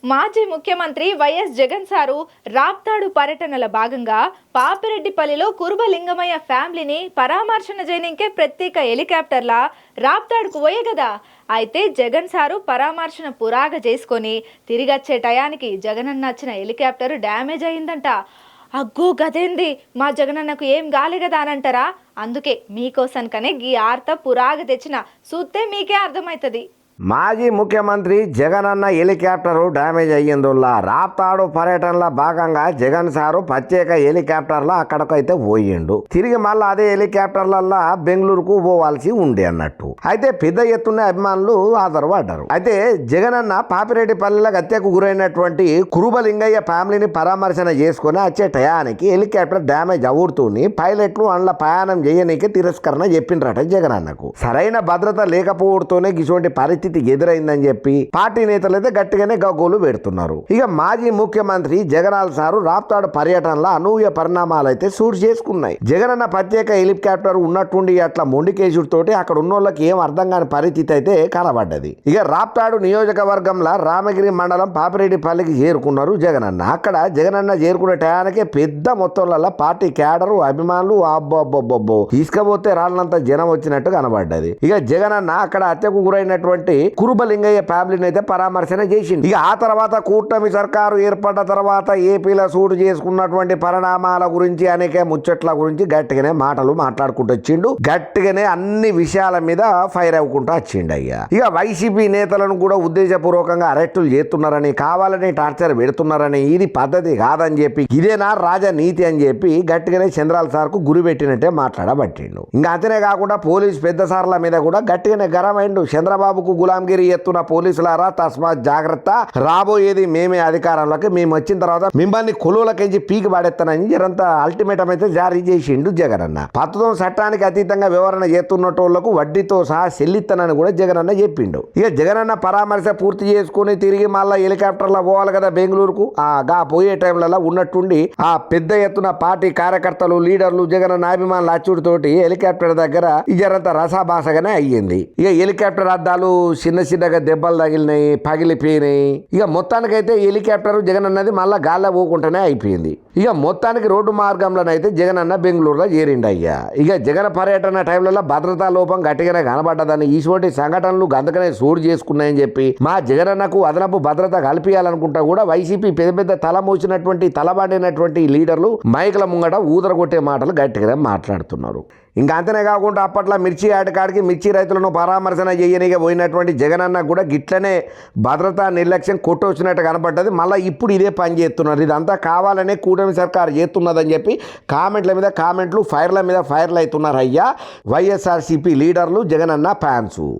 మాజీ ముఖ్యమంత్రి YS Jagan sir Raptadu పర్యటనల భాగంగా పాపిరెడ్డిపల్లిలో కురుబలింగమయ్య ఫ్యామిలీని పరామర్శన చేయనికే ప్రత్యేక హెలికాప్టర్ల రాప్తాడుకు పోయే కదా. అయితే జగన్ సారు పరామర్శన పురాగ చేసుకొని తిరిగొచ్చే టయానికి జగనన్న వచ్చిన హెలికాప్టర్ డ్యామేజ్ అయిందంట. అగ్గో గదేంది, మా జగనన్నకు ఏం గాలే కదా అని అంటారా? అందుకే మీకోసానికనే గీ ఆర్త పురాగ తెచ్చిన చూస్తే మీకే అర్థమవుతుంది. మాజీ ముఖ్యమంత్రి జగనన్న హెలికాప్టరు డ్యామేజ్ అయ్యిందుల్లా రాప్తాడు పర్యటనలో భాగంగా జగన్ సారు ప్రత్యేక హెలికాప్టర్లో అక్కడికైతే పోయిండు. తిరిగి మళ్ళీ అదే హెలికాప్టర్లల్లో బెంగళూరుకు పోవాల్సి ఉండే అన్నట్టు. అయితే పెద్ద ఎత్తున అభిమానులు ఆధారపడ్డారు. అయితే జగనన్న పాపిరెడ్డిపల్లిలో హత్యకు గురైనటువంటి కురుబలింగయ్య ఫ్యామిలీని పరామర్శన చేసుకుని వచ్చే టయానికి హెలికాప్టర్ డ్యామేజ్ అవుతూని పైలట్లు అందులో ప్రయాణం చేయనీకి తిరస్కరణ చెప్పిండ్రట జగనన్నకు. సరైన భద్రత లేకపోవడంతోనే ఇటువంటి పరిస్థితి ఎదురైందని చెప్పి పార్టీ నేతలు అయితే గట్టిగానే గగ్గోలు పెడుతున్నారు. ఇక మాజీ ముఖ్యమంత్రి జగనాల్ సారు రాప్తాడు పర్యటనలో అనూహ్య పరిణామాలు అయితే చోటు చేసుకున్నాయి. జగనన్న ప్రత్యేక హెలికాప్టర్ ఉన్నట్టుండి అట్లా మొండికేసుడితోటి అక్కడ ఉన్న వాళ్ళకి ఏం అర్థం కాని పరిస్థితి అయితే కనబడ్డది. ఇక రాప్తాడు నియోజకవర్గంలో రామగిరి మండలం పాపిరెడ్డిపల్లికి చేరుకున్నారు జగనన్న. అక్కడ జగనన్న చేరుకునే టయానికే పెద్ద మొత్తంలో పార్టీ క్యాడరు అభిమానులు అబ్బో తీసుకపోతే రాళ్ళంత జనం వచ్చినట్టు కనబడ్డది. ఇక జగనన్న అక్కడ హత్యకు గురైనటువంటి కురుబలింగయ్య ఫ్యామిలీని అయితే పరామర్శన చేసింది. ఇక ఆ తర్వాత కూటమి సర్కారు ఏర్పడ్డ తర్వాత ఏపీలో సూటు చేసుకున్నటువంటి పరిణామాల గురించి అనేక ముచ్చట్ల గురించి గట్టిగానే మాటలు మాట్లాడుకుంటూ వచ్చిండు. గట్టిగానే అన్ని విషయాల మీద ఫైర్ అవ్వకుంటూ వచ్చిండు అయ్యా. ఇక వైసీపీ నేతలను కూడా ఉద్దేశపూర్వకంగా అరెస్టులు చేస్తున్నారని, కావాలని టార్చర్ పెడుతున్నారని, ఇది పద్ధతి కాదని చెప్పి, ఇదేనా రాజనీతి అని చెప్పి గట్టిగానే చంద్రాల సార్కు గురి పెట్టినట్టే మాట్లాడబట్టిండు. ఇంకా అంతనే కాకుండా పోలీసు పెద్ద సార్ల మీద కూడా గట్టిగానే గరమైండు. చంద్రబాబుకు గులాంగిరి ఎత్తున్న పోలీసులారా తస్మాత్ జాగ్రత్త, రాబోయేది మేమే అధికారంలోకి, మేము వచ్చిన తర్వాత మిమ్మల్ని కొలువులకించి పీకి పడేస్తానని జరంత అల్టిమేటం అయితే జారీ చేసిండు జగనన్న. ప్రస్తుతం చట్టానికి అతీతంగా వివరణ చేస్తున్నటోళ్లకు వడ్డీతో సహా చెల్లిస్తానని కూడా జగనన్న చెప్పిండు. ఇక జగనన్న పరామర్శ పూర్తి చేసుకుని తిరిగి మళ్ళా హెలికాప్టర్లో పోవాలి కదా బెంగళూరుకు. గా పోయే టైంలలో ఉన్నట్టుండి ఆ పెద్ద ఎత్తున పార్టీ కార్యకర్తలు, లీడర్లు, జగనన్న అభిమానుల అచ్చుడితోటి హెలికాప్టర్ దగ్గర జరంత రసాభాసగానే అయ్యింది. ఇక హెలికాప్టర్ అద్దాలు చిన్నగా దెబ్బలు తగిలినాయి, పగిలిపోయినాయి. ఇక మొత్తానికైతే హెలికాప్టర్ జగన్ అన్నది మళ్ళా గాల్లో పోకుండానే అయిపోయింది. ఇక మొత్తానికి రోడ్డు మార్గంలోనైతే జగన్ అన్న బెంగళూరులో చేరిండు అయ్యా. ఇక జగన్ పర్యటన టైంలలో భద్రతా లోపం గట్టిగానే కనబడ్డదని, ఇటువంటి సంఘటనలు గంతకనే చోటు చేసుకున్నాయని చెప్పి మా జగనన్నకు అదనపు భద్రత కల్పించాలనుకుంటా కూడా వైసీపీ పెద్ద పెద్ద తల మోసినటువంటి, తలబాడినటువంటి లీడర్లు మైకుల ముంగట ఊదరగొట్టే మాటలు గట్టిగానే మాట్లాడుతున్నారు. ఇంకా అంతనే కాకుండా అప్పట్లో మిర్చి ఆటకాడికి మిర్చి రైతులను పరామర్శన చేయనిగా పోయినటువంటి జగనన్న కూడా గిట్లనే భద్రతా నిర్లక్ష్యం కొట్టొచ్చినట్టు కనపడ్డది. మళ్ళీ ఇప్పుడు ఇదే పని చేస్తున్నారు. ఇదంతా కావాలనే కూటమి సర్కారు చేస్తున్నదని చెప్పి కామెంట్ల మీద కామెంట్లు, ఫైర్ల మీద ఫైర్లు అవుతున్నారు అయ్యా వైఎస్ఆర్సీపీ లీడర్లు, జగనన్న ఫ్యాన్స్.